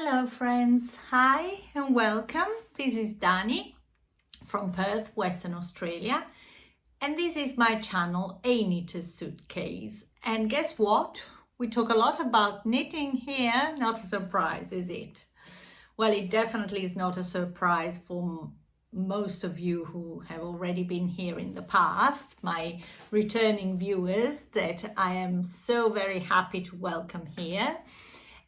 Hello friends, hi and welcome. This is Dani from Perth, Western Australia, and this is my channel, A Knitter's Suitcase. And guess what? We talk a lot about knitting here, not a surprise, is it? Well, it definitely is not a surprise for most of you who have already been here in the past, my returning viewers that I am so very happy to welcome here.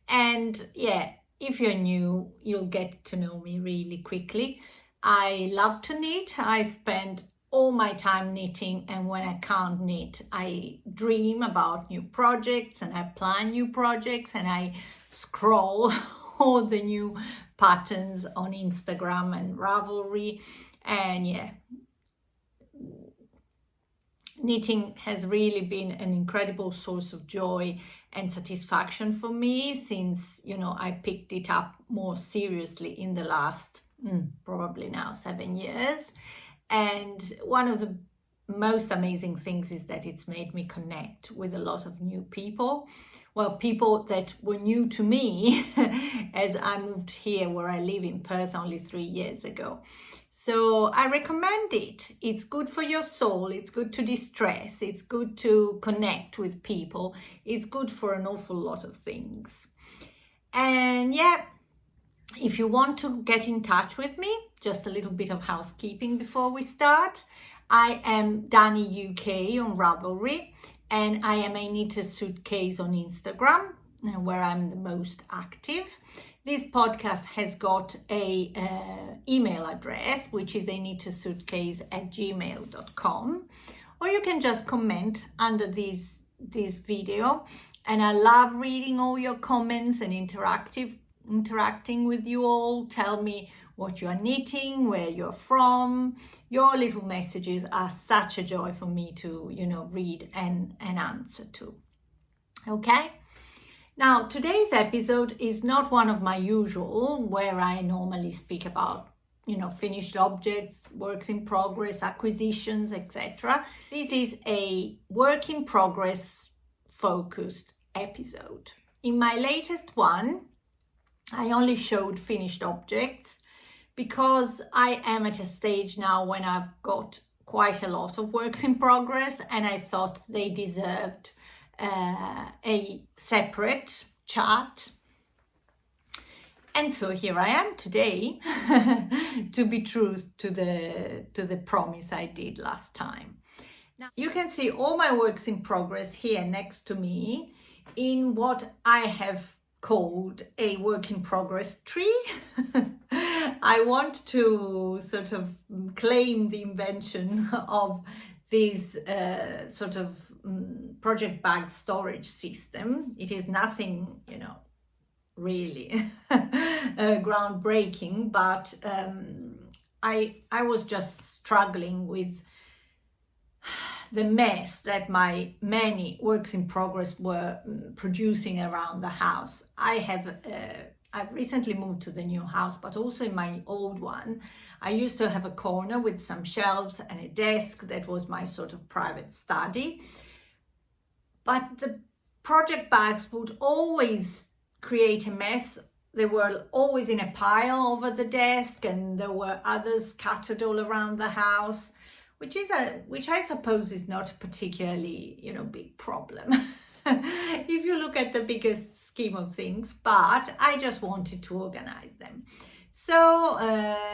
And yeah, if you're new, you'll get to know me really quickly. I love to knit. I spend all my time knitting, and when I can't knit, I dream about new projects and I plan new projects and I scroll all the new patterns on Instagram and Ravelry. And yeah, knitting has really been an incredible source of joy and satisfaction for me since, I picked it up more seriously in the last probably now 7 years. And one of the most amazing things is that it's made me connect with a lot of new people. Well, people that were new to me as I moved here where I live in Perth only 3 years ago. So I recommend it. It's good for your soul. It's good to distress. It's good to connect with people. It's good for an awful lot of things. And yeah, if you want to get in touch with me, just a little bit of housekeeping before we start. I am DanyUK on Ravelry, and I am A Knitter's Suitcase on Instagram, where I'm the most active. This podcast has got a email address, which is aknittersuitcase@gmail.com, or you can just comment under this video. And I love reading all your comments and interacting with you all. Tell me what you are knitting, where you're from. Your little messages are such a joy for me to, read and answer to. Okay? Now, today's episode is not one of my usual, where I normally speak about, finished objects, works in progress, acquisitions, etc. This is a work in progress focused episode. In my latest one, I only showed finished objects because I am at a stage now when I've got quite a lot of works in progress, and I thought they deserved a separate chat. And so here I am today to be true to the promise I did last time. Now you can see all my works in progress here next to me in what I have called a work in progress tree. I want to sort of claim the invention of this sort of project bag storage system. It is nothing, really groundbreaking, but I was just struggling with the mess that my many works in progress were producing around the house. I've recently moved to the new house, but also in my old one, I used to have a corner with some shelves and a desk that was my sort of private study. But the project bags would always create a mess. They were always in a pile over the desk, and there were others scattered all around the house, which I suppose is not a particularly, big problem if you look at the biggest scheme of things, but I just wanted to organize them. So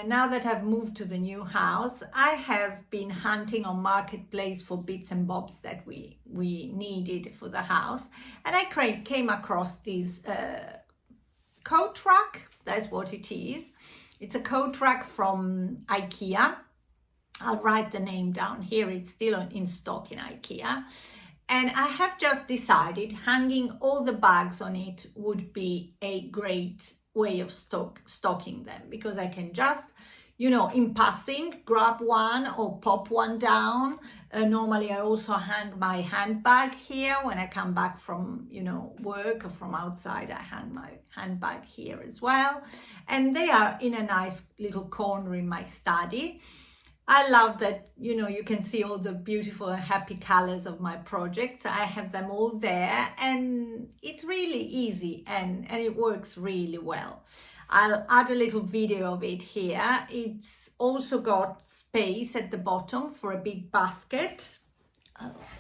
now that I've moved to the new house, I have been hunting on Marketplace for bits and bobs that we needed for the house, and I came across this coat rack. That's what it is. It's a coat rack from IKEA. I'll write the name down here. It's still in stock in IKEA. And I have just decided hanging all the bags on it would be a great way of stocking them, because I can just, in passing, grab one or pop one down. Normally I also hang my handbag here when I come back from, work or from outside. I hang my handbag here as well. And they are in a nice little corner in my study. I love that, you know, you can see all the beautiful and happy colors of my projects. I have them all there, and it's really easy and it works really well. I'll add a little video of it here. It's also got space at the bottom for a big basket.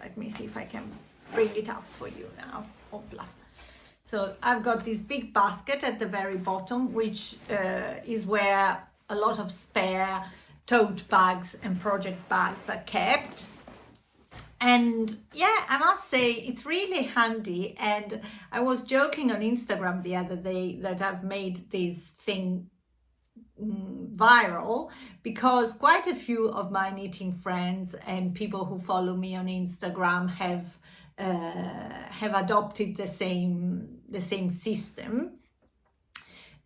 Let me see if I can bring it up for you now. Hopla. So I've got this big basket at the very bottom, which is where a lot of spare tote bags and project bags are kept. And yeah, I must say it's really handy. And I was joking on Instagram the other day that I've made this thing viral, because quite a few of my knitting friends and people who follow me on Instagram have adopted the same system.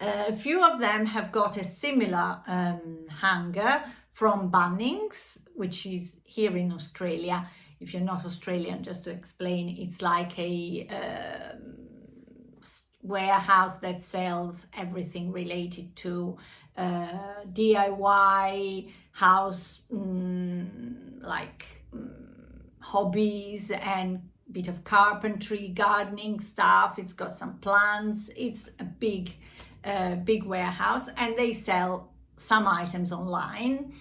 A few of them have got a similar hanger from Bunnings, which is here in Australia. If you're not Australian, just to explain, it's like a warehouse that sells everything related to DIY, house, hobbies, and bit of carpentry, gardening stuff. It's got some plants. It's a big warehouse, and they sell some items online.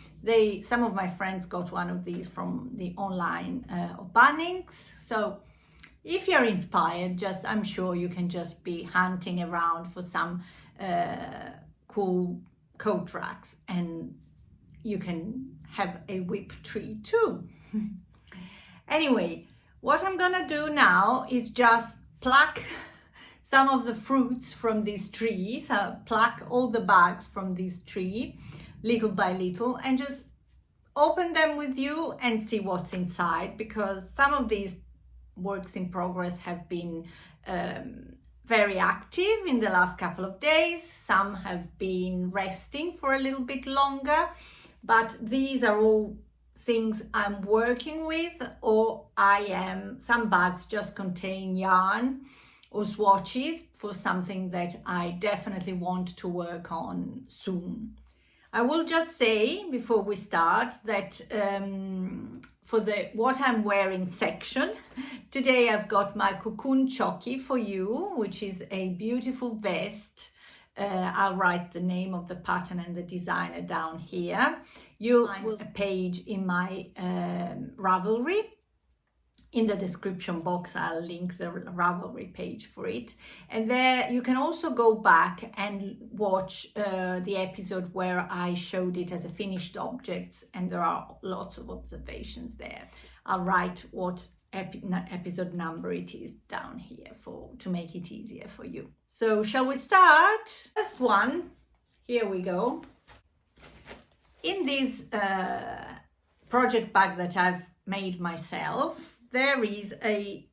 Some of my friends got one of these from the online of Bunnings. So if you're inspired, I'm sure you can just be hunting around for some cool coat racks, and you can have a whip tree too. Anyway, what I'm gonna do now is just pluck some of the fruits from this tree. So pluck all the bags from this tree little by little, and just open them with you and see what's inside, because some of these works in progress have been very active in the last couple of days. Some have been resting for a little bit longer, but these are all things I'm working with, or some bags just contain yarn or swatches for something that I definitely want to work on soon. I will just say before we start that for the what I'm wearing section, today I've got my Cocoon Chokki for you, which is a beautiful vest. I'll write the name of the pattern and the designer down here. You'll find a page in my Ravelry. In the description box, I'll link the Ravelry page for it. And there you can also go back and watch the episode where I showed it as a finished object, and there are lots of observations there. I'll write what episode number it is down here to make it easier for you. So shall we start? First one, here we go. In this project bag that I've made myself, there is a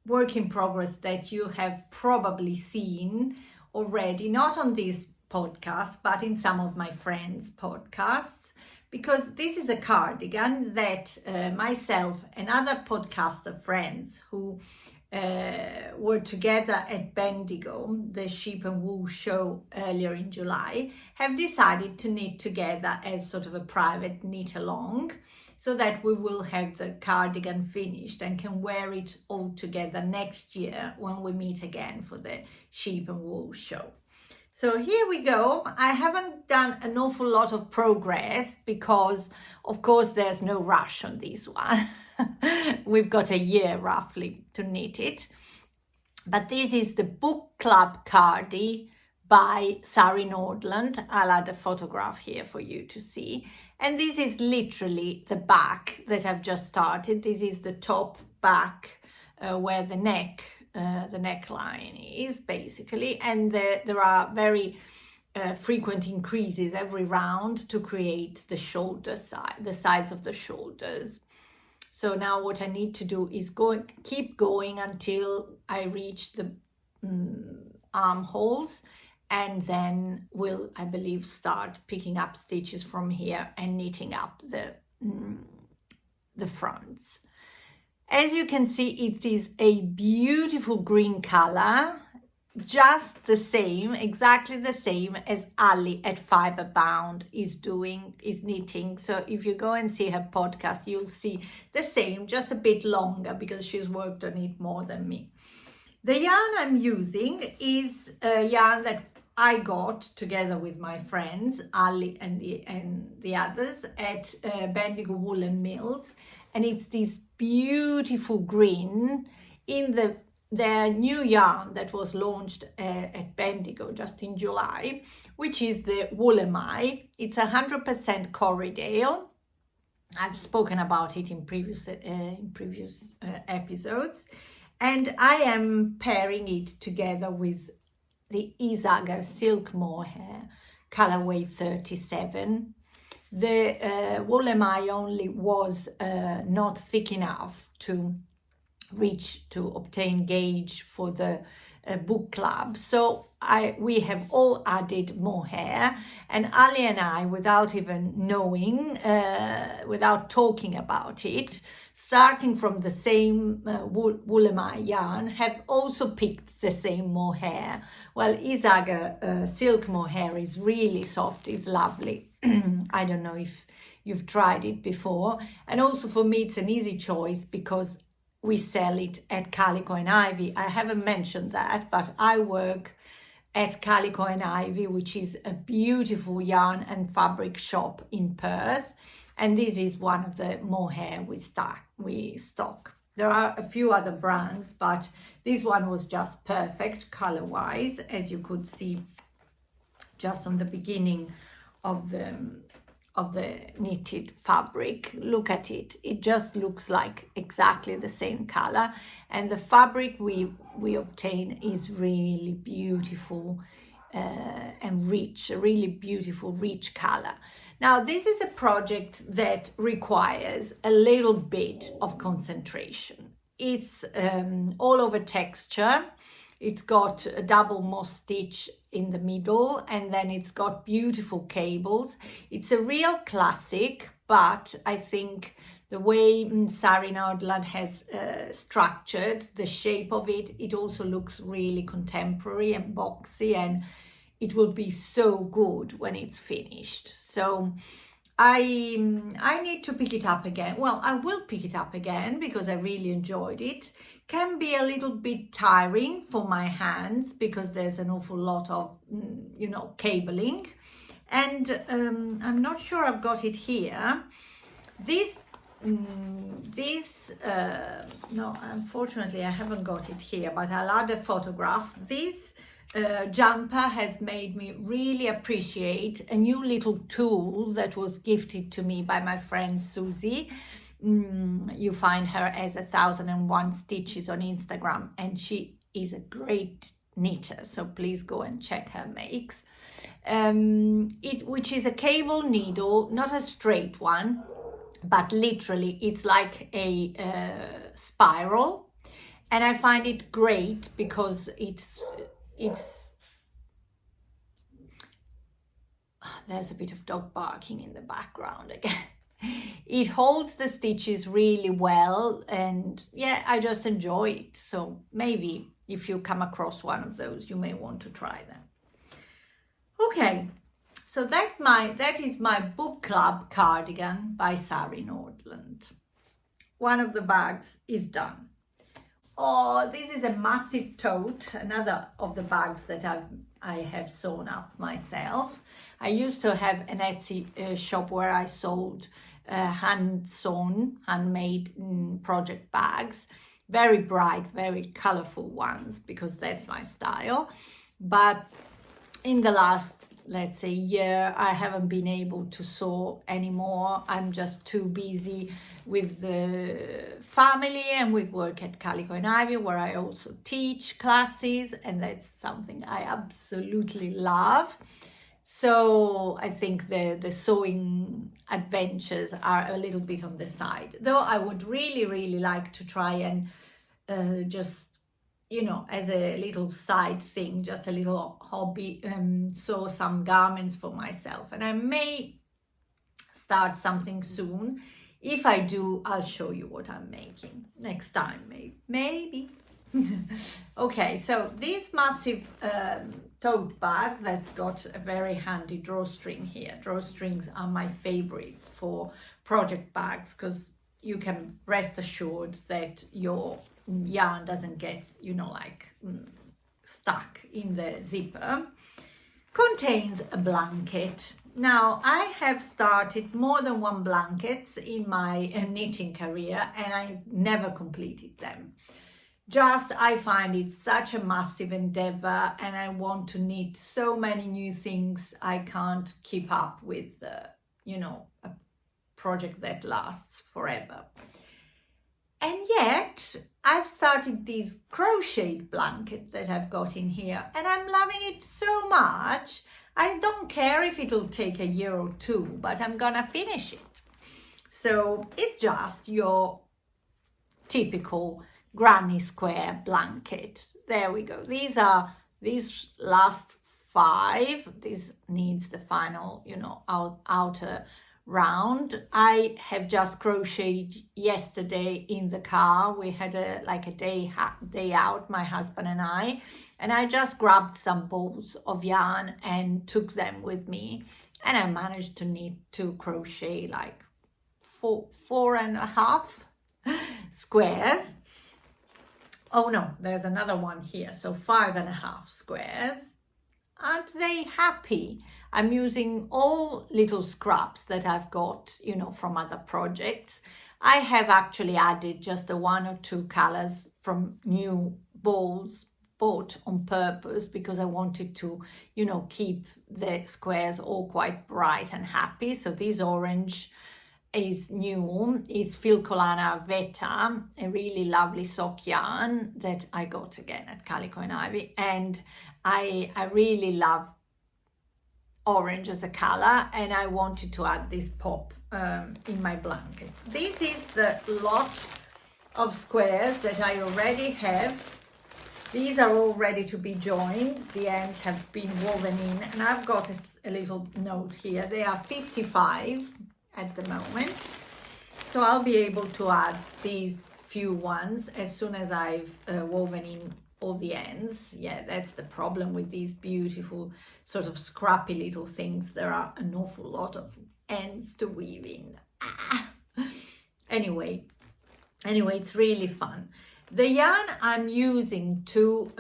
work in progress that you have probably seen already, not on this podcast, but in some of my friends' podcasts, because this is a cardigan that myself and other podcaster friends who were together at Bendigo, the sheep and wool show earlier in July, have decided to knit together as sort of a private knit along, so that we will have the cardigan finished and can wear it all together next year when we meet again for the sheep and wool show. So here we go. I haven't done an awful lot of progress because, of course, there's no rush on this one. We've got a year roughly to knit it. But this is the Book Club Cardi by Sari Nordlund. I'll add a photograph here for you to see. And this is literally the back that I've just started. This is the top back where the neckline is basically. And there are very frequent increases every round to create the shoulder side, the sides of the shoulders. So now what I need to do is keep going until I reach the armholes. And then we'll, I believe, start picking up stitches from here and knitting up the fronts. As you can see, it is a beautiful green color. just the same, exactly the same as Ali at Fiberbound is knitting. So if you go and see her podcast, you'll see the same, just a bit longer because she's worked on it more than me. The yarn I'm using is a yarn that I got together with my friends, Ali and the others at Bendigo Woolen Mills. And it's this beautiful green in their new yarn that was launched at Bendigo just in July, which is the Woolemai. It's 100% Corriedale. I've spoken about it in previous episodes. And I am pairing it together with the Ichikawa Silk Mohair, colorway 37. The Woolemai only was not thick enough to obtain gauge for the book club. So we have all added mohair, and Ali and I, without even knowing, without talking about it, starting from the same Woolemai yarn, have also picked the same mohair. Well, Ichikawa silk mohair is really soft, is lovely. I don't know if you've tried it before. And also for me, it's an easy choice because we sell it at Calico and Ivy. I haven't mentioned that, but I work at Calico and Ivy, which is a beautiful yarn and fabric shop in Perth. And this is one of the mohair we stock. There are a few other brands, but this one was just perfect color-wise, as you could see just on the beginning of the knitted fabric. Look at it. It just looks like exactly the same color, and the fabric we obtain is really beautiful and rich, a really beautiful rich color. Now this is a project that requires a little bit of concentration. It's all over texture. It's got a double moss stitch in the middle, and then it's got beautiful cables. It's a real classic, but I think the way Sari Nordlund has structured the shape of it, it also looks really contemporary and boxy, and it will be so good when it's finished. So I need to pick it up again. Well, I will pick it up again because I really enjoyed it. Can be a little bit tiring for my hands because there's an awful lot of, cabling. And I'm not sure I've got it here. No, unfortunately I haven't got it here, but I'll add a photograph. This jumper has made me really appreciate a new little tool that was gifted to me by my friend Susie. You find her as 1001 Stitches on Instagram, and she is a great knitter, so please go and check her makes. Which is a cable needle, not a straight one, but literally it's like a spiral, and I find it great because it's there's a bit of dog barking in the background again. It holds the stitches really well, and yeah, I just enjoy it. So maybe if you come across one of those, you may want to try them. Okay, so that is my book club cardigan by Sari Nordlund. One of the bags is done. Oh, this is a massive tote, another of the bags that I have sewn up myself. I used to have an Etsy shop where I sold hand-sewn, handmade project bags, very bright, very colorful ones, because that's my style. But in the last, let's say, year, I haven't been able to sew anymore. I'm just too busy with the family and with work at Calico and Ivy, where I also teach classes, and that's something I absolutely love. So I think the sewing adventures are a little bit on the side, though I would really, really like to try and just, as a little side thing, just a little hobby, sew some garments for myself. And I may start something soon. If I do, I'll show you what I'm making next time, maybe. Okay, so this massive tote bag that's got a very handy drawstring here. Drawstrings are my favorites for project bags because you can rest assured that your yarn doesn't get, you know, like stuck in the zipper. Contains a blanket. Now, I have started more than one blankets in my knitting career and I never completed them. Just, I find it such a massive endeavor and I want to knit so many new things. I can't keep up with, you know, a project that lasts forever. And yet, I've started this crocheted blanket that I've got in here and I'm loving it so much. I don't care if it'll take a year or two, but I'm gonna finish it. So it's just your typical granny square blanket. There we go. These last 5. This needs the final, you know, outer round. I have just crocheted yesterday in the car. We had a day out, my husband and I just grabbed some balls of yarn and took them with me, and I managed to crochet like 4.5 squares. Oh no, there's another one here, so 5.5 squares. Aren't they happy? I'm using all little scraps that I've got, you know, from other projects. I have actually added just the 1 or 2 colors from new balls bought on purpose because I wanted to, you know, keep the squares all quite bright and happy. So this orange is new. It's Filcolana Veta, a really lovely sock yarn that I got again at Calico and Ivy. And I really love orange as a color and I wanted to add this pop in my blanket. This is the lot of squares that I already have. These are all ready to be joined. The ends have been woven in and I've got a little note here. They are 55 at the moment. So I'll be able to add these few ones as soon as I've woven in all the ends. Yeah, that's the problem with these beautiful sort of scrappy little things. There are an awful lot of ends to weave in. Anyway, it's really fun. The yarn I'm using to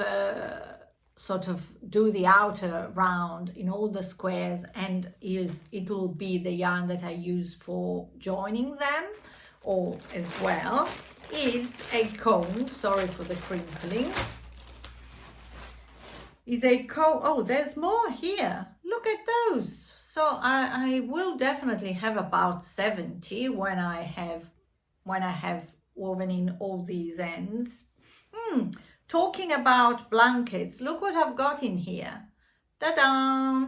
sort of do the outer round in all the squares, and it'll be the yarn that I use for joining them all as well, is a cone. Sorry for the crinkling. Is a cone. Oh, there's more here. Look at those. So I will definitely have about 70 when I have woven in all these ends. Talking about blankets, look what I've got in here. Ta-da!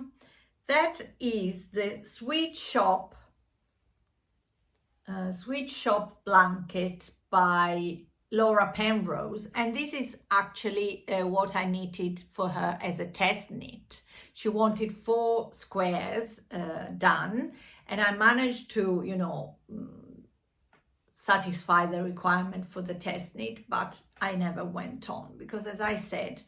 That is the Sweet Shop blanket by Laura Penrose, and this is actually what I knitted for her as a test knit. She wanted 4 squares done, and I managed to, you know, satisfy the requirement for the test knit, but I never went on because, as I said,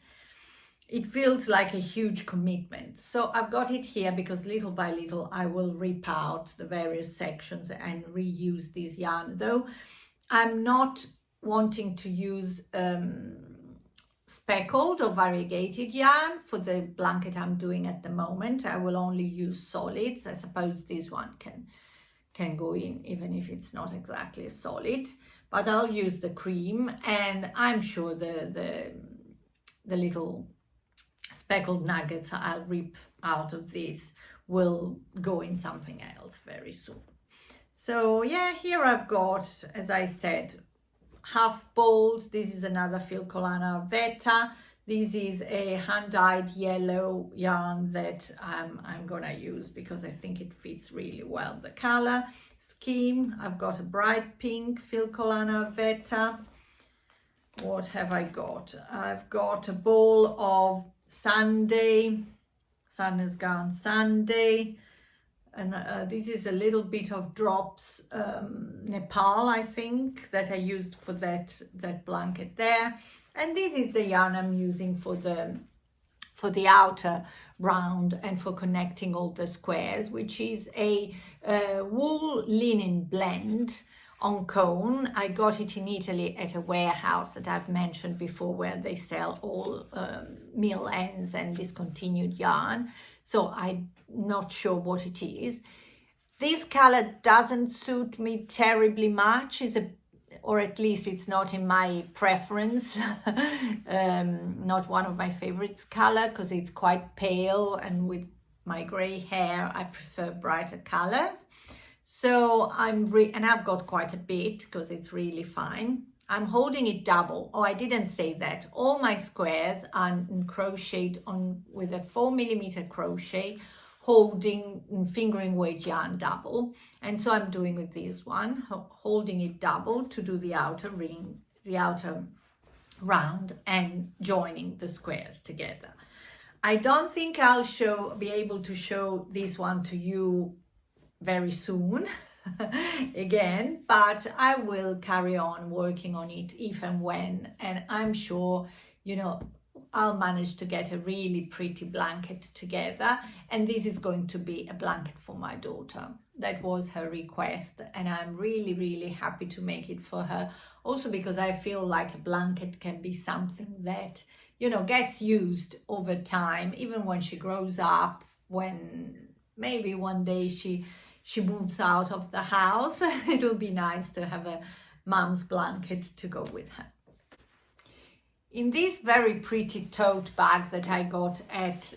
it feels like a huge commitment. So I've got it here because little by little I will rip out the various sections and reuse this yarn, though I'm not wanting to use speckled or variegated yarn for the blanket I'm doing at the moment. I will only use solids. I suppose this one can go in even if it's not exactly a solid, but I'll use the cream, and I'm sure the little speckled nuggets I'll rip out of this will go in something else very soon. So yeah, here I've got, as I said, half balls. This is another Filcolana Veta. This is a hand-dyed yellow yarn that I'm gonna use because I think it fits really well the color scheme. I've got a bright pink Filcolana Veta. What have I got? I've got a ball of Sandnes Garn Sunday, and this is a little bit of drops Nepal, I think, that I used for that blanket there. And this is the yarn I'm using for the outer round and for connecting all the squares, which is a wool linen blend on cone. I got it in Italy at a warehouse that I've mentioned before, where they sell all mill ends and discontinued yarn. So I'm not sure what it is. This color doesn't suit me terribly much, or at least it's not in my preference. Not one of my favorites color, because it's quite pale, and with my gray hair I prefer brighter colors. So and I've got quite a bit because it's really fine. I'm holding it double. Oh, I didn't say that. All my squares are crocheted on with a 4mm crochet, holding fingering weight yarn double. And so I'm doing with this one, holding it double to do the outer ring, the outer round, and joining the squares together. I don't think I'll be able to show this one to you very soon again, but I will carry on working on it if and when, and I'm sure, you know, I'll manage to get a really pretty blanket together. And this is going to be a blanket for my daughter. That was her request, and I'm really, really happy to make it for her. Also because I feel like a blanket can be something that, you know, gets used over time, even when she grows up, when maybe one day she moves out of the house. It'll be nice to have a mom's blanket to go with her. In this very pretty tote bag that I got at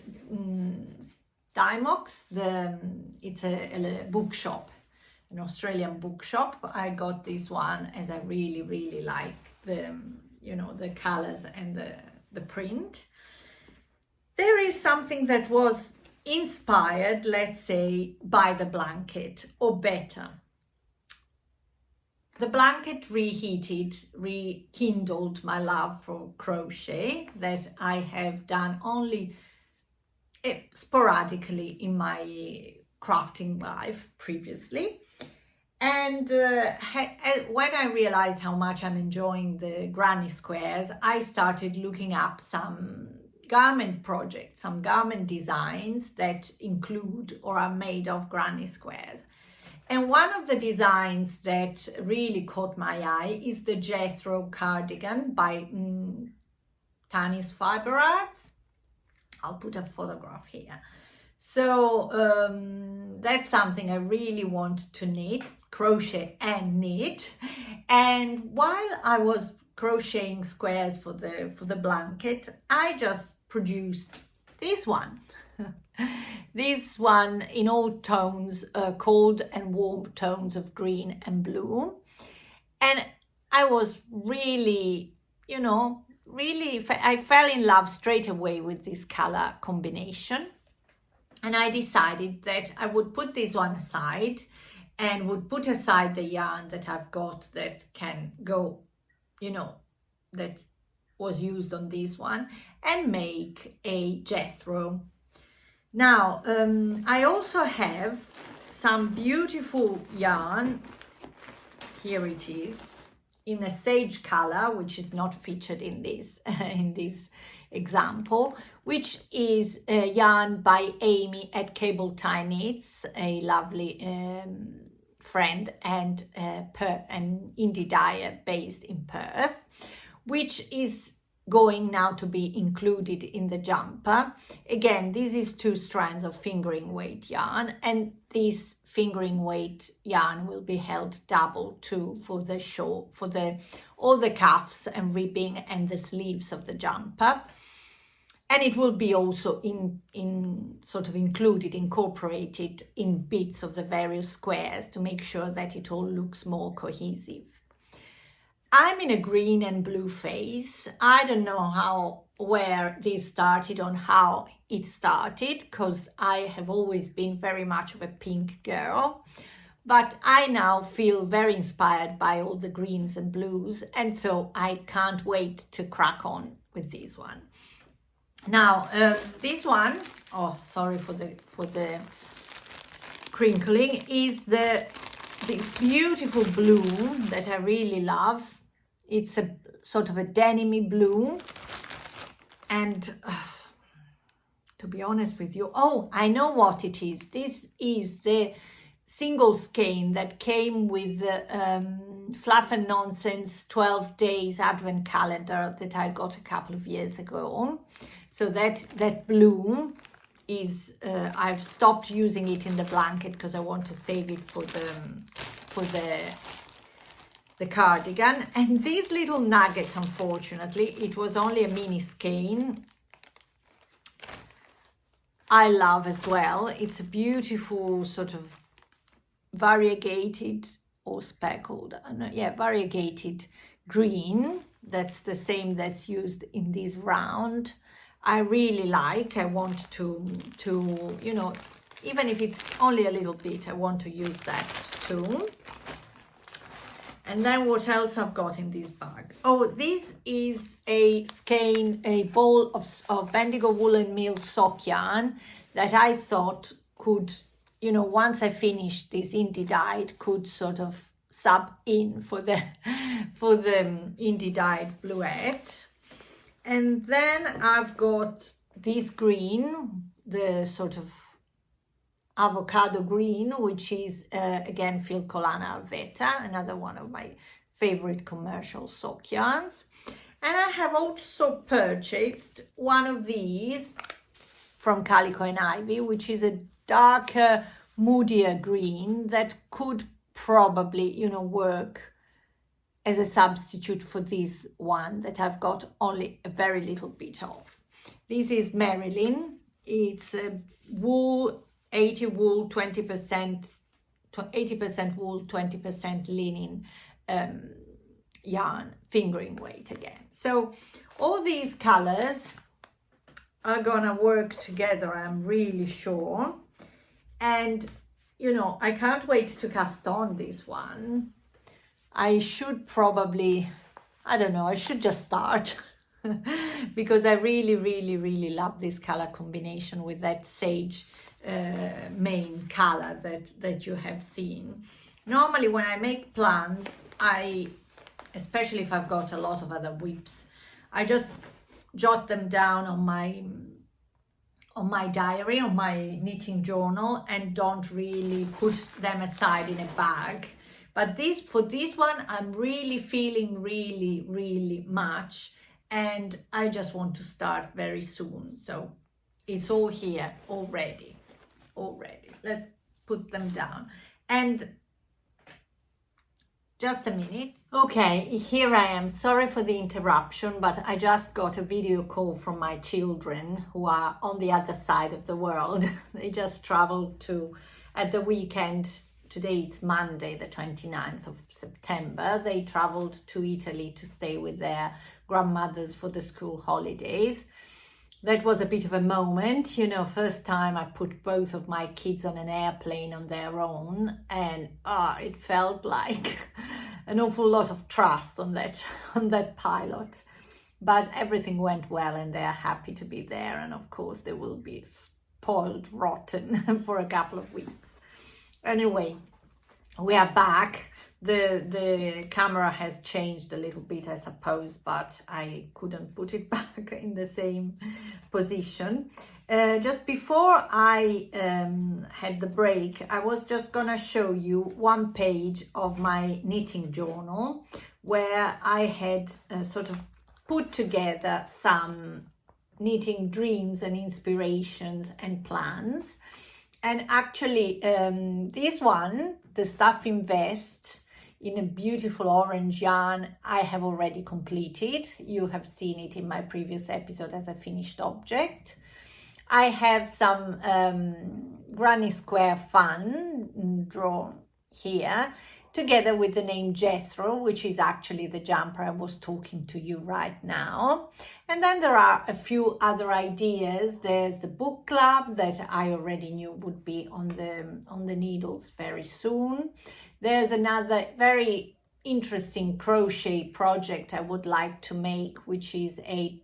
DanyUK, it's a bookshop, an Australian bookshop. I got this one as I really, really like the, you know, the colors and the print. There is something that was inspired, let's say, by the blanket, or better. The blanket rekindled my love for crochet that I have done only sporadically in my crafting life previously. And when I realized how much I'm enjoying the granny squares, I started looking up some garment projects, some garment designs that include or are made of granny squares. And one of the designs that really caught my eye is the Jethro cardigan by Tanis Fiber Arts. I'll put a photograph here. So that's something I really want to knit, crochet and knit. And while I was crocheting squares for the blanket, I just produced this one. This one in all tones, cold and warm tones of green and blue. And I was really, you know, I fell in love straight away with this color combination. And I decided that I would put this one aside and would put aside the yarn that I've got that can go, you know, that was used on this one, and make a Jethro. Now, I also have some beautiful yarn. Here it is, in a sage color, which is not featured in this example, which is yarn by Amy at Cable Tie Knits, a lovely friend and an indie dyer based in Perth, which is going now to be included in the jumper. Again, this is 2 strands of fingering weight yarn, and this fingering weight yarn will be held double too for the shawl, for all the cuffs and ribbing and the sleeves of the jumper. And it will be also in sort of incorporated in bits of the various squares to make sure that it all looks more cohesive. I'm in a green and blue phase. I don't know where this started, on how it started, because I have always been very much of a pink girl. But I now feel very inspired by all the greens and blues, and so I can't wait to crack on with this one. Now, this one, oh, sorry for the crinkling, is this beautiful blue that I really love. It's sort of a denim blue. And to be honest with you, oh, I know what it is. This is the single skein that came with the Fluff and Nonsense 12 days advent calendar that I got a couple of years ago. So that blue is, I've stopped using it in the blanket because I want to save it for the cardigan. And this little nugget, unfortunately, it was only a mini skein. I love as well. It's a beautiful sort of variegated or speckled, variegated green. That's the same that's used in this round. I really like. I want to you know, even if it's only a little bit, I want to use that too. And then what else I've got in this bag? Oh, this is a skein, a ball of Bendigo woolen mill sock yarn that I thought could, you know, once I finished this indie dyed, could sort of sub in for the indie dyed bluette. And then I've got this green, the sort of avocado green, which is again Filcolana Alvetta, another one of my favorite commercial sock yarns. And I have also purchased one of these from Calico and Ivy, which is a darker, moodier green that could probably, you know, work as a substitute for this one that I've got only a very little bit of. This is Marilyn. It's a wool, 80 wool, 20%, 80% wool, 20% linen yarn, fingering weight again. So all these colors are gonna work together, I'm really sure. And, you know, I can't wait to cast on this one. I should probably, I don't know, I should just start because I really, really, really love this color combination with that sage main color that you have seen. Normally when I make plans, especially if I've got a lot of other WIPS, I just jot them down on my diary, on my knitting journal, and don't really put them aside in a bag. But for this one, I'm really feeling really, really much, and I just want to start very soon. So it's all here already. Let's put them down. And just a minute. Okay, here I am. Sorry for the interruption, but I just got a video call from my children who are on the other side of the world. They just traveled at the weekend. Today it's Monday, the 29th of September. They traveled to Italy to stay with their grandmothers for the school holidays. That was a bit of a moment, you know, first time I put both of my kids on an airplane on their own, and it felt like an awful lot of trust on that pilot. But everything went well and they're happy to be there, and of course they will be spoiled rotten for a couple of weeks. Anyway, we are back. The camera has changed a little bit, I suppose, but I couldn't put it back in the same position. Just before I had the break, I was just gonna show you one page of my knitting journal where I had sort of put together some knitting dreams and inspirations and plans. And actually, this one, the Stuff Invest, in a beautiful orange yarn, I have already completed. You have seen it in my previous episode as a finished object. I have some granny square fun drawn here, together with the name Jethro, which is actually the jumper I was talking to you right now. And then there are a few other ideas. There's the book club that I already knew would be on the needles very soon. There's another very interesting crochet project I would like to make, which is I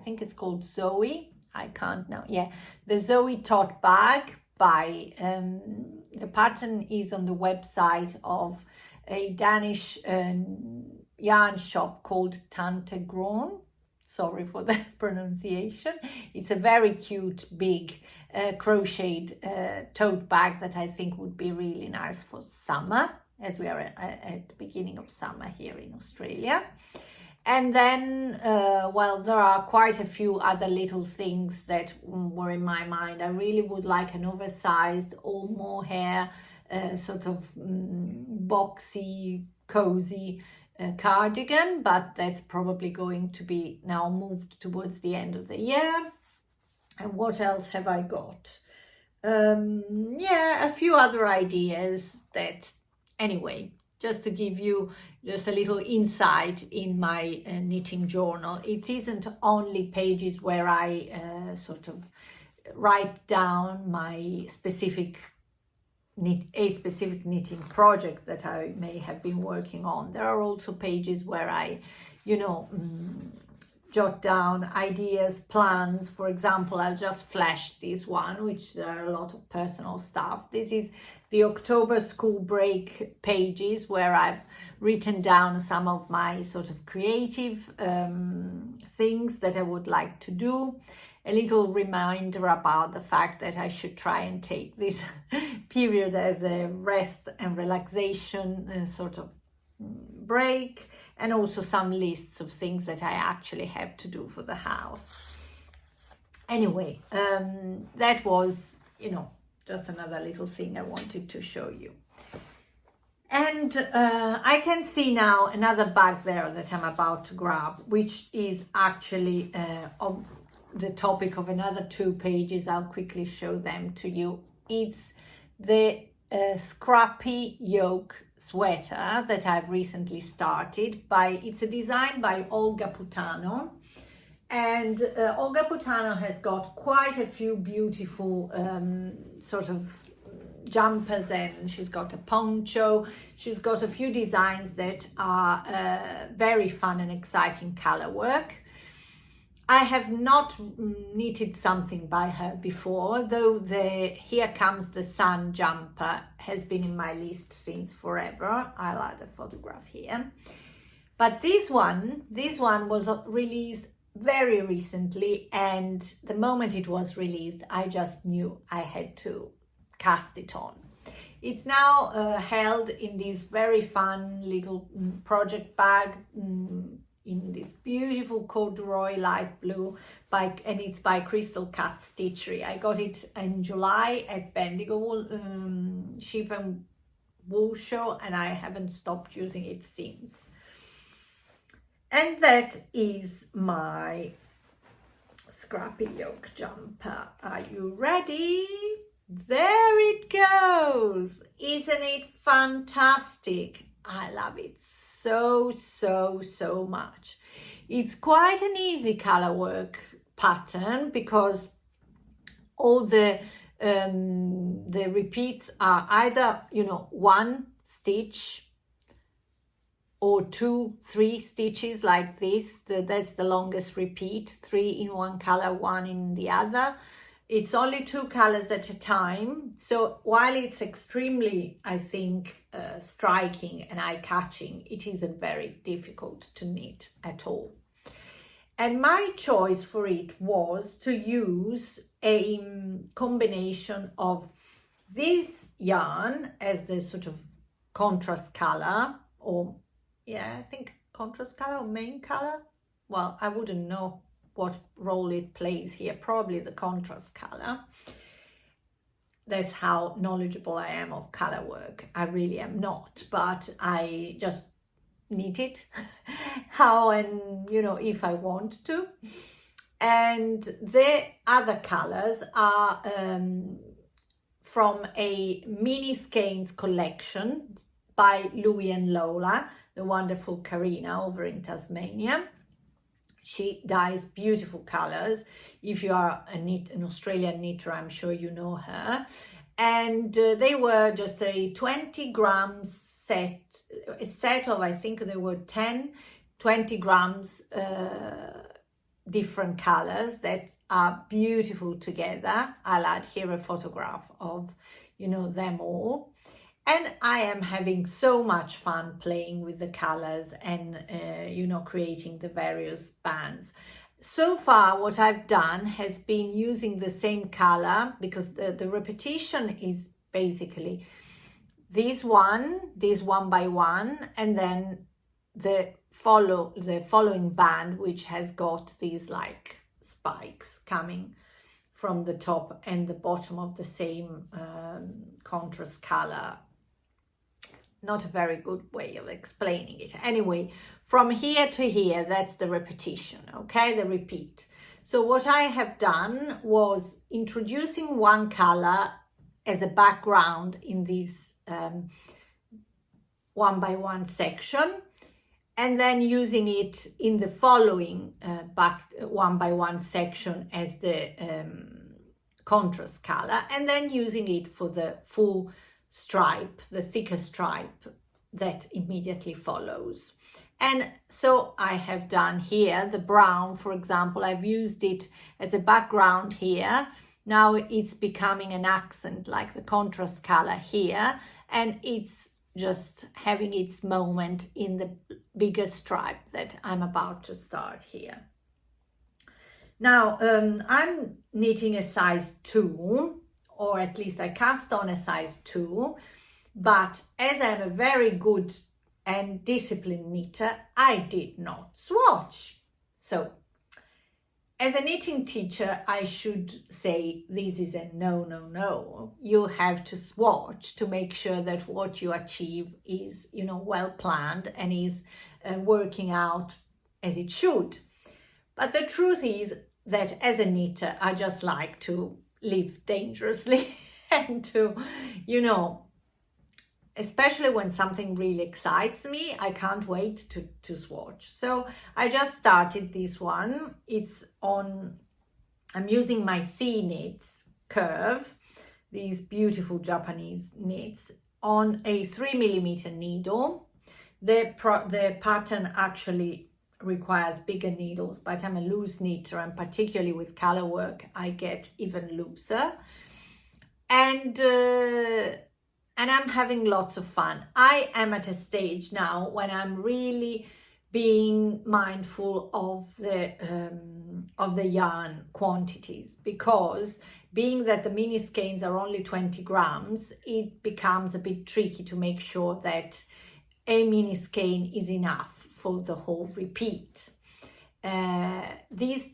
think it's called Zoe. I can't know. Yeah, the Zoe tote bag by, the pattern is on the website of a Danish yarn shop called Tante Grown. Sorry for the pronunciation. It's a very cute, big crocheted tote bag that I think would be really nice for summer, as we are at the beginning of summer here in Australia. And then, well, there are quite a few other little things that were in my mind. I really would like an oversized or mohair, sort of boxy, cozy cardigan, but that's probably going to be now moved towards the end of the year. And what else have I got? Yeah, a few other ideas that, anyway, just to give you just a little insight in my knitting journal. It isn't only pages where I sort of write down my specific knitting project that I may have been working on. There are also pages where I, you know, jot down ideas, plans. For example, I'll just flash this one, which there are a lot of personal stuff. This is the October school break pages where I've written down some of my sort of creative things that I would like to do. A little reminder about the fact that I should try and take this period as a rest and relaxation sort of break, and also some lists of things that I actually have to do for the house. Anyway, that was, you know, just another little thing I wanted to show you. And I can see now another bag there that I'm about to grab, which is actually of the topic of another 2 pages. I'll quickly show them to you. It's the Scrappy Yoke sweater that I've recently started. It's a design by Olga Putano, and Olga Putano has got quite a few beautiful sort of jumpers, and she's got a poncho. She's got a few designs that are very fun and exciting color work. I have not knitted something by her before, though the Here Comes the Sun jumper has been in my list since forever. I'll add a photograph here. But this one was released very recently, and the moment it was released, I just knew I had to cast it on. It's now held in this very fun little project bag, in this beautiful corduroy light blue, and it's by Crystal Cut Stitchery. I got it in July at Bendigo Sheep and Wool Show, and I haven't stopped using it since. And that is my Scrappy Yoke jumper. Are you ready? There it goes. Isn't it fantastic? I love it so much. It's quite an easy color work pattern because all the repeats are either, you know, 1 stitch or 2, 3 stitches like this. That's the longest repeat, 3 in one color, 1 in the other. It's only 2 colors at a time. So while it's extremely, I think, striking and eye-catching, it isn't very difficult to knit at all. And my choice for it was to use a combination of this yarn as the sort of contrast color, or yeah, I think contrast color or main color. Well, I wouldn't know what role it plays here, probably the contrast color. That's how knowledgeable I am of color work. I really am not, but I just knit it how and, you know, if I want to. And the other colors are from a mini skeins collection by Louie and Lola, the wonderful Karina over in Tasmania. She dyes beautiful colors. If you are an Australian knitter, I'm sure you know her. And they were just a 20 grams set, a set of, I think there were 20 grams different colors that are beautiful together. I'll add here a photograph of, you know, them all. And I am having so much fun playing with the colors and, you know, creating the various bands. So far, what I've done has been using the same color, because the repetition is basically this one by one, and then the following band, which has got these like spikes coming from the top and the bottom of the same contrast color. Not a very good way of explaining it. Anyway, from here to here, that's the repetition, okay, the repeat. So what I have done was introducing one color as a background in this one by one section, and then using it in the following back one by one section as the contrast color, and then using it for the full stripe, the thicker stripe that immediately follows. And so I have done here the brown, for example. I've used it as a background here. Now it's becoming an accent, like the contrast color here, and it's just having its moment in the bigger stripe that I'm about to start here. Now I'm knitting a size 2, or at least I cast on a size 2, but as I'm a very good and disciplined knitter, I did not swatch. So as a knitting teacher, I should say this is a no. You have to swatch to make sure that what you achieve is, you know, well planned and is working out as it should. But the truth is that as a knitter, I just like to live dangerously and to, you know, especially when something really excites me, I can't wait to swatch. So I just started this one. It's on, I'm using my C knits curve, these beautiful Japanese knits, on a 3mm needle. The pattern actually requires bigger needles, but I'm a loose knitter, and particularly with color work I get even looser, and I'm having lots of fun. I am at a stage now when I'm really being mindful of the yarn quantities, because being that the mini skeins are only 20 grams, it becomes a bit tricky to make sure that a mini skein is enough for the whole repeat. This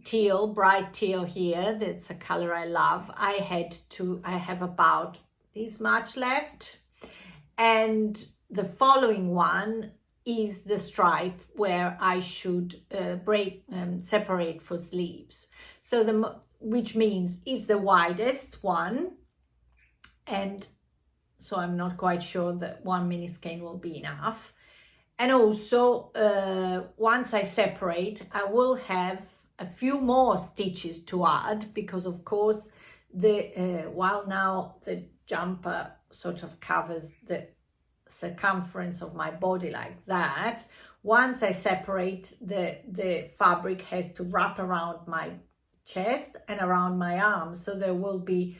teal, bright teal here, that's a color I love. I have about this much left, and the following one is the stripe where I should separate for sleeves. So which means it's the widest one, and so I'm not quite sure that one mini skein will be enough. And also, once I separate, I will have a few more stitches to add, because of course, while now the jumper sort of covers the circumference of my body like that, once I separate, the fabric has to wrap around my chest and around my arms. So there will be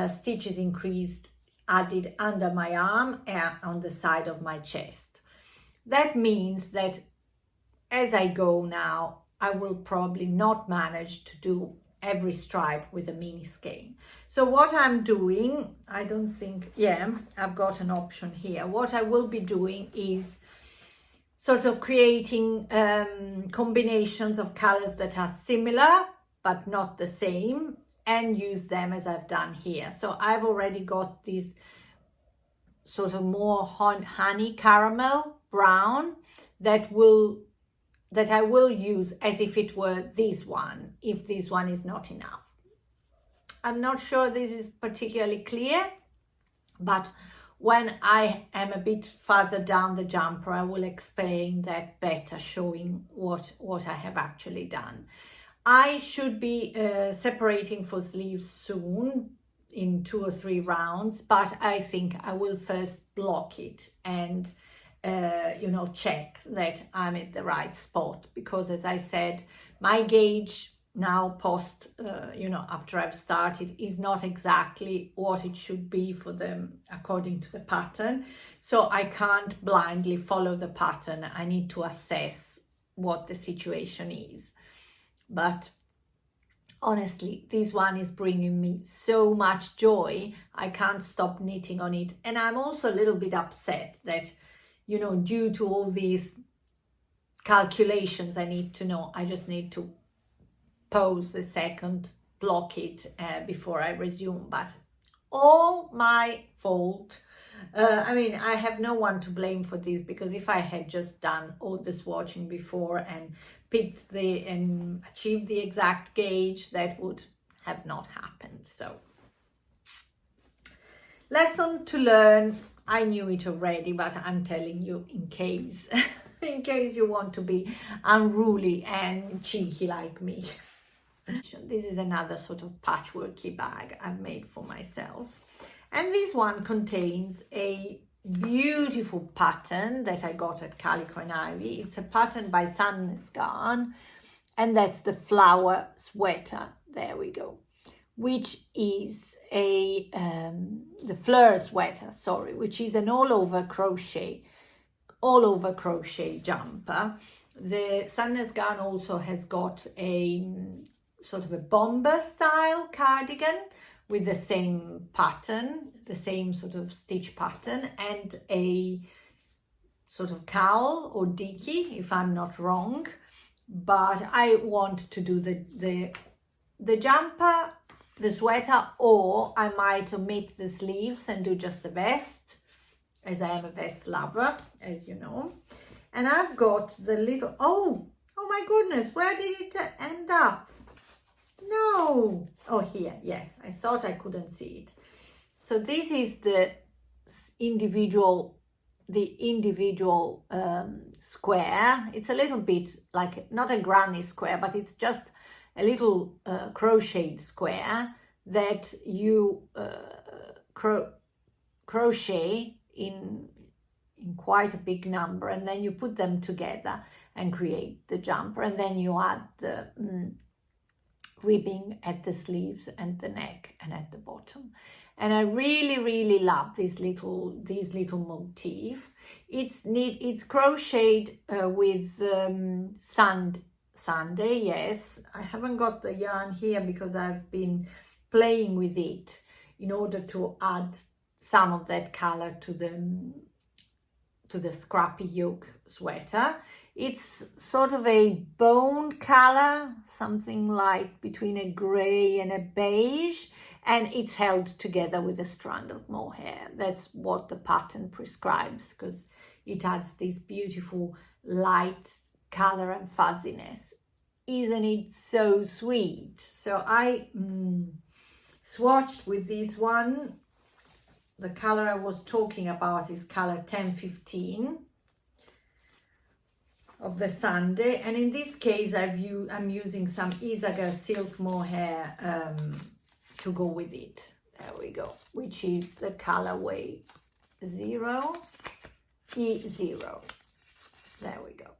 stitches added under my arm and on the side of my chest. That means that as I go now, I will probably not manage to do every stripe with a mini skein. So what I'm doing, I don't think, yeah, I've got an option here. What I will be doing is sort of creating combinations of colors that are similar but not the same, and use them as I've done here. So I've already got this sort of more honey caramel brown that I will use as if it were this one, if this one is not enough. I'm not sure this is particularly clear, but when I am a bit further down the jumper, I will explain that better, showing what I have actually done. I should be separating for sleeves soon, in 2 or 3 rounds, but I think I will first block it and you know, check that I'm at the right spot, because as I said, my gauge now post, after I've started, is not exactly what it should be for them according to the pattern. So I can't blindly follow the pattern. I need to assess what the situation is. But honestly, this one is bringing me so much joy. I can't stop knitting on it. And I'm also a little bit upset that, due to all these calculations I need to know, I just need to pause a second, block it before I resume. But all my fault. I have no one to blame for this, because if I had just done all the swatching before and picked and achieved the exact gauge, that would have not happened. So, lesson to learn. I knew it already, but I'm telling you in case you want to be unruly and cheeky like me. This is another sort of patchworky bag I've made for myself. And this one contains a beautiful pattern that I got at Calico and Ivy. It's a pattern by Sandnes Garn, and that's the flower sweater. There we go. Which is the Fleur sweater, sorry, which is an all over crochet jumper. The Sandnes Garn also has got a sort of a bomber style cardigan with the same pattern, the same sort of stitch pattern, and a sort of cowl or dicky, if I'm not wrong. But I want to do the jumper, the sweater, or I might omit the sleeves and do just the vest, as I am a vest lover, as you know. And I've got the little, oh my goodness, where did it end up? No, oh here, yes, I thought I couldn't see it. So this is the individual square. It's a little bit like, not a granny square, but it's just a little crocheted square that you crochet in quite a big number, and then you put them together and create the jumper, and then you add the ribbing at the sleeves and the neck and at the bottom. And I really love this little motif. It's crocheted with Sunday. Yes, I haven't got the yarn here because I've been playing with it in order to add some of that color to the Scrappy Yoke sweater. It's sort of a bone color, something like between a gray and a beige, and it's held together with a strand of mohair. That's what the pattern prescribes, because it adds this beautiful light color and fuzziness. Isn't it so sweet? So I swatched with this one. The color I was talking about is color 1015 of the Sunday, and in this case I'm using some Isaga silk mohair to go with it. There we go, which is the colorway 0E0. There we go.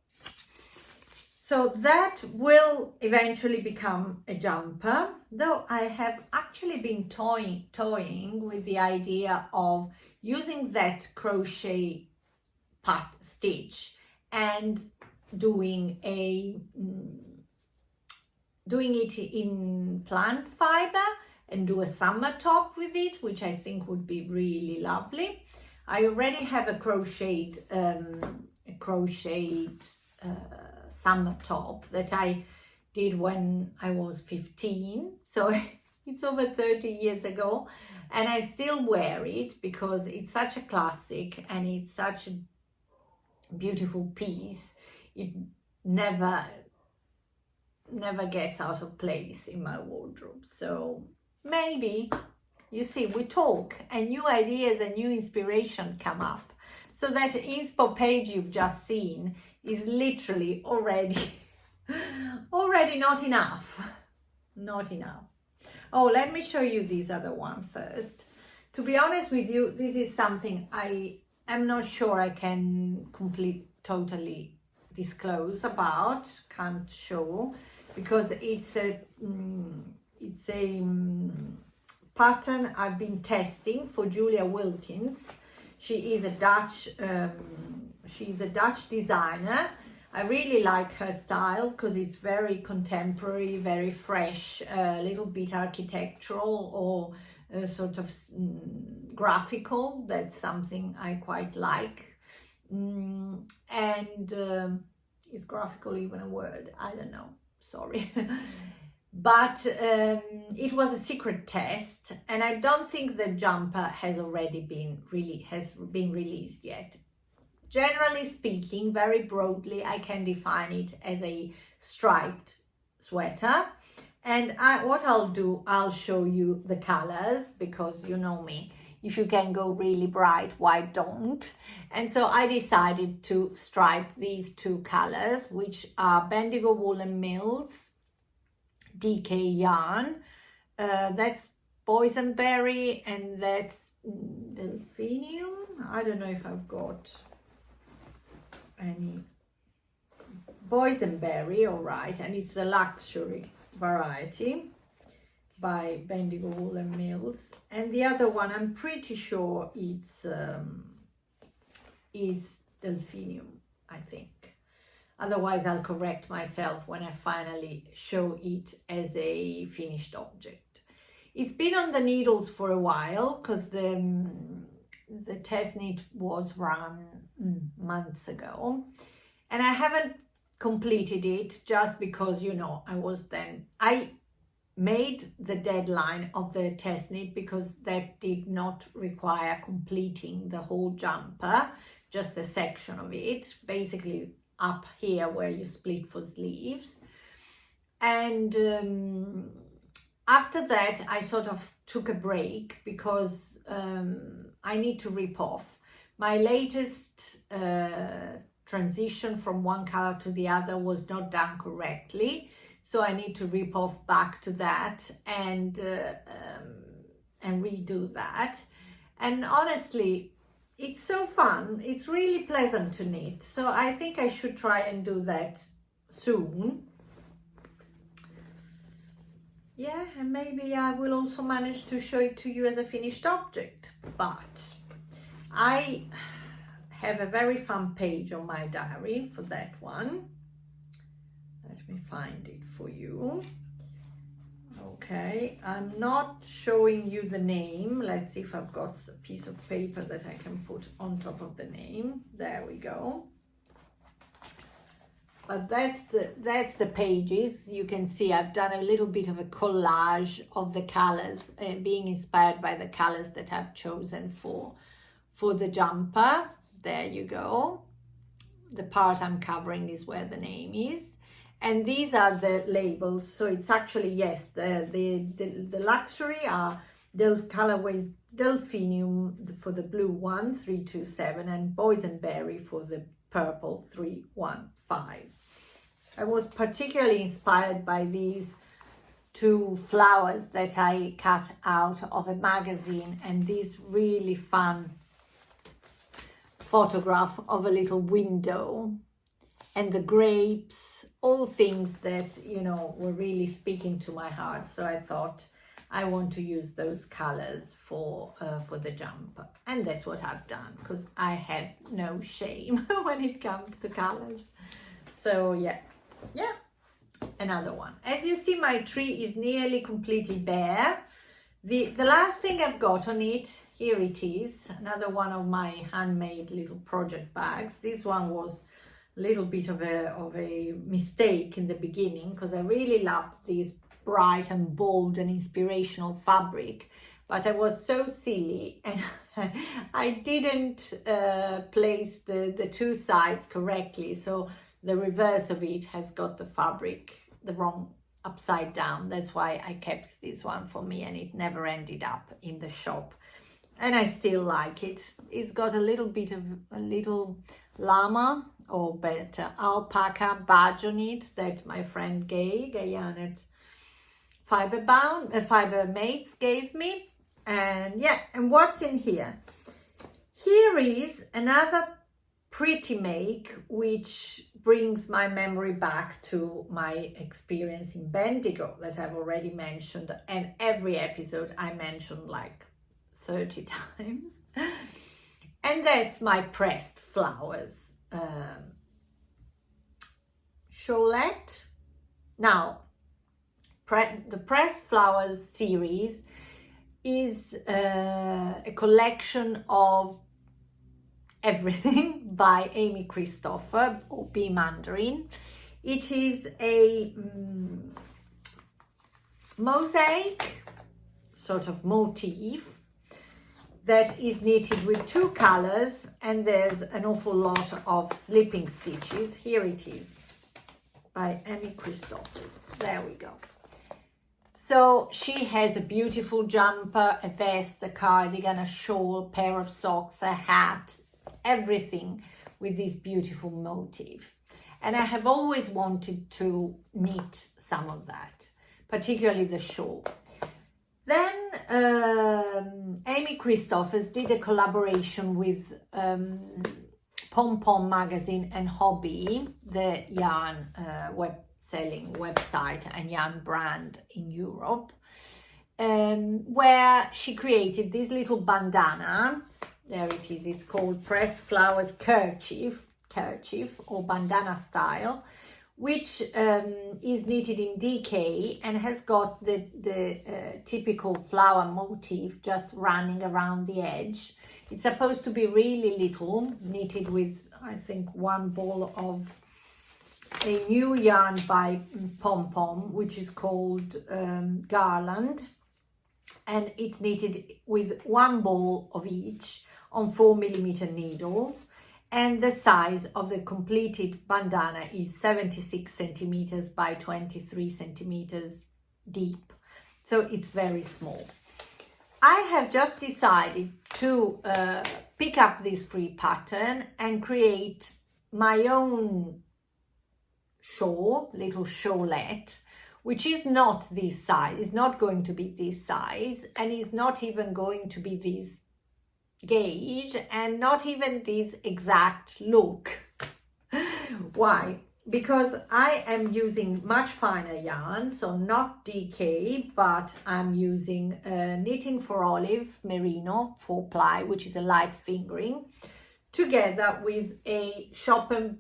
So that will eventually become a jumper, though I have actually been toying with the idea of using that crochet stitch and doing it in plant fiber and do a summer top with it, which I think would be really lovely. I already have a crocheted summer top that I did when I was 15, so it's over 30 years ago, and I still wear it because it's such a classic and it's such a beautiful piece. It never gets out of place in my wardrobe. So maybe, you see, we talk and new ideas and new inspiration come up. So that inspo page you've just seen is literally already not enough. Oh, let me show you this other one first. To be honest with you, this is something I am not sure I can totally disclose about, can't show, because it's a pattern I've been testing for Julia Wilkens. She is a Dutch designer. I really like her style because it's very contemporary, very fresh, a little bit architectural or sort of graphical. That's something I quite like. Is graphical even a word? I don't know, sorry. But it was a secret test, and I don't think the jumper has been released yet. Generally speaking, very broadly, I can define it as a striped sweater. And what I'll do, I'll show you the colors, because you know me, if you can go really bright, why don't? And so I decided to stripe these two colors, which are Bendigo Woolen Mills DK yarn. That's boysenberry, and that's delphinium. I don't know if I've got any boysenberry, all right, and it's the luxury variety by Bendigo Woolen Mills. And the other one, I'm pretty sure it's delphinium, I think. Otherwise, I'll correct myself when I finally show it as a finished object. It's been on the needles for a while because the test knit was run months ago, and I haven't completed it just because, you know, I made the deadline of the test knit because that did not require completing the whole jumper, just a section of it, basically up here where you split for sleeves. And after that I sort of took a break because I need to rip off. My latest transition from one color to the other was not done correctly, so I need to rip off back to that and redo that. And honestly, it's so fun, it's really pleasant to knit, so I think I should try and do that soon. Yeah, and maybe I will also manage to show it to you as a finished object. But I have a very fun page on my diary for that one. Let me find it for you. Okay, I'm not showing you the name. Let's see if I've got a piece of paper that I can put on top of the name. There we go. But that's the pages. You can see I've done a little bit of a collage of the colors, being inspired by the colors that I've chosen for the jumper. There you go. The part I'm covering is where the name is. And these are the labels. So it's actually, yes, the luxury are the colorways Delphinium for the blue one, 327, and Boysenberry for the purple, 315. I was particularly inspired by these two flowers that I cut out of a magazine, and this really fun photograph of a little window, and the grapes, all things that, you know, were really speaking to my heart. So I thought I want to use those colors for the jumper, and that's what I've done, because I have no shame when it comes to colors. So yeah, another one. As you see, my tree is nearly completely bare. The last thing I've got on it, here it is, another one of my handmade little project bags. This one was a little bit of a mistake in the beginning, because I really loved this bright and bold and inspirational fabric, but I was so silly and I didn't place the two sides correctly, so the reverse of it has got the fabric the wrong upside down. That's why I kept this one for me, and it never ended up in the shop, and I still like it. It's got a little bit of a little llama, or better alpaca badge on it that my friend Gay Fiber Mates gave me. And yeah, and what's in here? Here is another pretty make, which brings my memory back to my experience in Bendigo that I've already mentioned, and every episode I mentioned like 30 times. And that's my pressed flowers Cholette. Now, the Pressed Flowers series is a collection of everything by Amy Christopher, or B. Mandarin. It is a mosaic sort of motif that is knitted with 2 colors, and there's an awful lot of slipping stitches. Here it is by Amy Christopher. There we go. So she has a beautiful jumper, a vest, a cardigan, a shawl, pair of socks, a hat, everything with this beautiful motif. And I have always wanted to knit some of that, particularly the shawl. Then Amy Christopher did a collaboration with Pom Pom magazine and Hobby, the yarn selling website and yarn brand in Europe, where she created this little bandana. There it is. It's called Pressed Flowers Kerchief or bandana style, which is knitted in DK and has got the typical flower motif just running around the edge. It's supposed to be really little, knitted with, I think, 1 ball of a new yarn by Pom Pom, which is called Garland, and it's knitted with 1 ball of each on 4mm needles, and the size of the completed bandana is 76 centimeters by 23 centimeters deep, so it's very small. I have just decided to pick up this free pattern and create my own shawl, little shawlette, which is not this size, is not going to be this size, and is not even going to be this gauge, and not even this exact look. Why? Because I am using much finer yarn, so not DK, but I'm using Knitting for Olive Merino 4-ply, which is a light fingering, together with a Schoppenwolle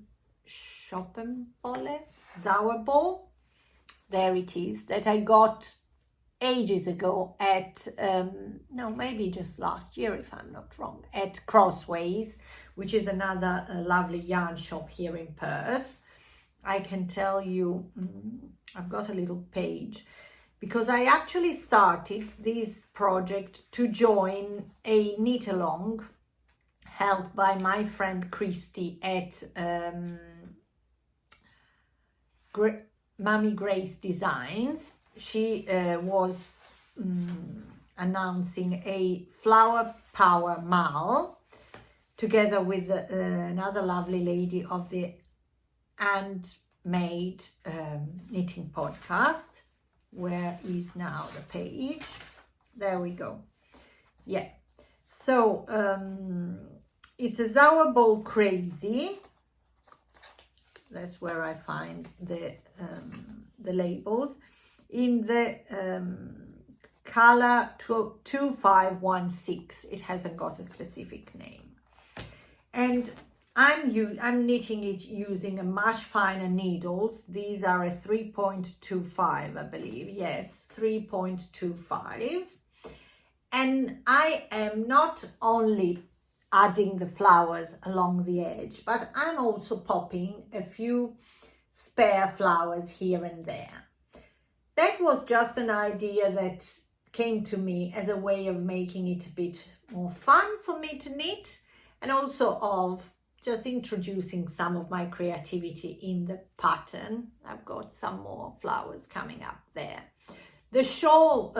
Sauerball, there it is, that I got ages ago at, no, maybe just last year if I'm not wrong, at Crossways, which is another lovely yarn shop here in Perth. I can tell you, I've got a little page, because I actually started this project to join a knit along held by my friend Christy at Mummy Grace Designs. She was announcing a Flower Power Mal together with another lovely lady of the Handmade Knitting Podcast. Where is now the page? There we go. Yeah, so it's a Sauerball Crazy. That's where I find the labels in the color 2516. It hasn't got a specific name, and I'm knitting it using a much finer needles. These are a 3.25, I believe. Yes, 3.25. And I am not only adding the flowers along the edge, but I'm also popping a few spare flowers here and there. That was just an idea that came to me as a way of making it a bit more fun for me to knit, and also of just introducing some of my creativity in the pattern. I've got some more flowers coming up there. The shawl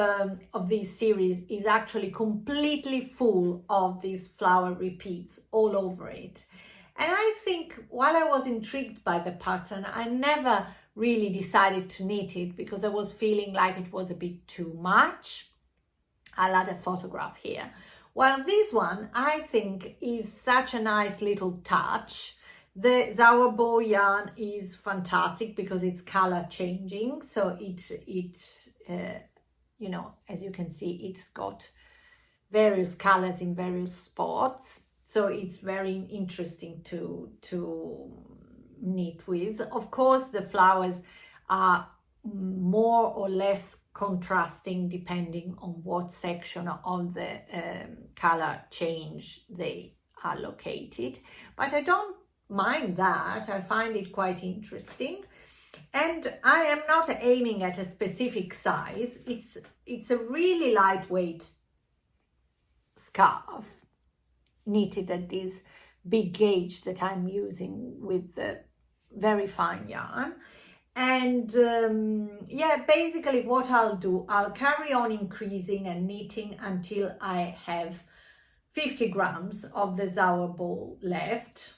of this series is actually completely full of these flower repeats all over it. And I think while I was intrigued by the pattern, I never really decided to knit it because I was feeling like it was a bit too much. I'll add a photograph here. Well, this one I think is such a nice little touch. The Zauberbo yarn is fantastic because it's color changing. So you know, as you can see, it's got various colors in various spots. So it's very interesting to knit with. Of course, the flowers are more or less contrasting depending on what section of the color change they are located, but I don't mind that. I find it quite interesting, and I am not aiming at a specific size. It's a really lightweight scarf knitted at this big gauge that I'm using with the very fine yarn. And yeah, basically what I'll do, I'll carry on increasing and knitting until I have 50 grams of the Zauberbo left.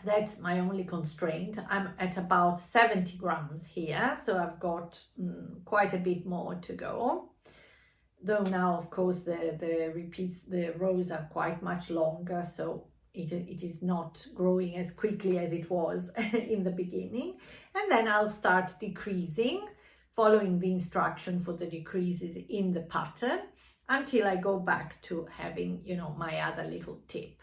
That's my only constraint. I'm at about 70 grams here, so I've got quite a bit more to go. Though now, of course, the rows are quite much longer, so it is not growing as quickly as it was in the beginning. And then I'll start decreasing, following the instruction for the decreases in the pattern, until I go back to having, you know, my other little tip.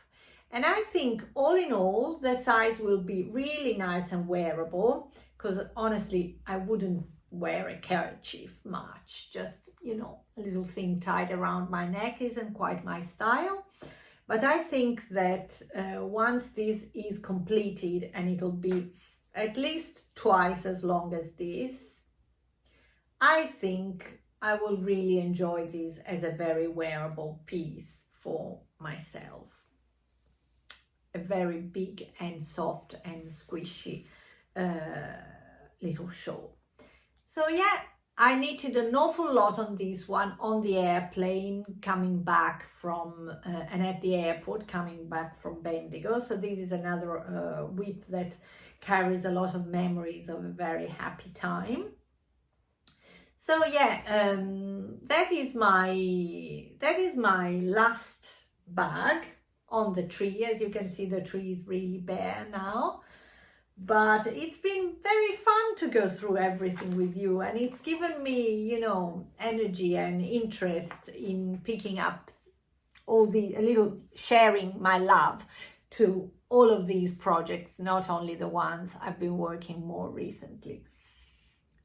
And I think all in all, the size will be really nice and wearable, because honestly, I wouldn't wear a kerchief much. Just, you know, a little thing tied around my neck isn't quite my style. But I think that once this is completed, and it'll be at least twice as long as this, I think I will really enjoy this as a very wearable piece for myself. A very big and soft and squishy little shawl. So yeah, I knitted an awful lot on this one on the airplane coming back from and at the airport coming back from Bendigo. So this is another WIP that carries a lot of memories of a very happy time. So yeah, that is my last bag on the tree. As you can see, the tree is really bare now. But it's been very fun to go through everything with you, and it's given me, you know, energy and interest in picking up all the, a little sharing my love to all of these projects, not only the ones I've been working more recently.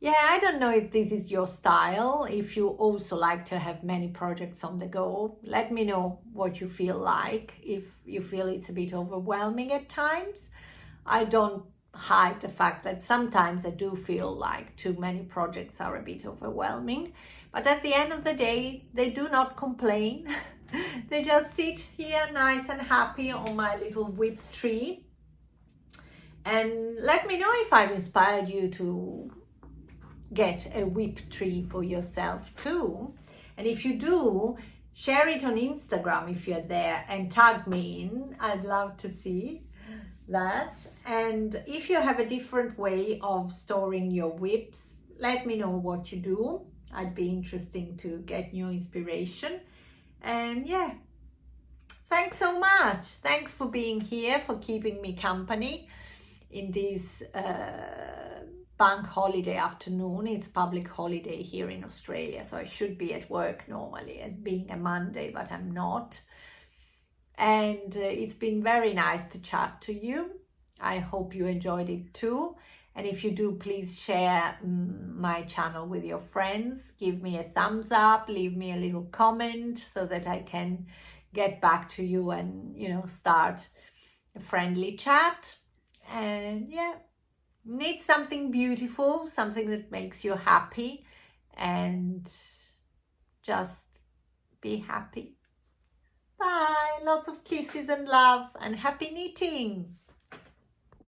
Yeah, I don't know if this is your style, if you also like to have many projects on the go. Let me know what you feel like, if you feel it's a bit overwhelming at times. I don't hide the fact that sometimes I do feel like too many projects are a bit overwhelming, but at the end of the day, they do not complain. They just sit here nice and happy on my little WIP tree. And let me know if I've inspired you to get a WIP tree for yourself too. And if you do, share it on Instagram if you're there and tag me in. I'd love to see that. And if you have a different way of storing your WIPs, let me know what you do. I'd be interested to get new inspiration. And yeah, thanks so much. Thanks for being here, for keeping me company in this bank holiday afternoon. It's public holiday here in Australia, so I should be at work normally as being a Monday, but I'm not. And it's been very nice to chat to you. I hope you enjoyed it too. And if you do, please share my channel with your friends. Give me a thumbs up, leave me a little comment so that I can get back to you and, you know, start a friendly chat. And yeah, knit something beautiful, something that makes you happy, and just be happy. Bye. Lots of kisses and love and happy knitting.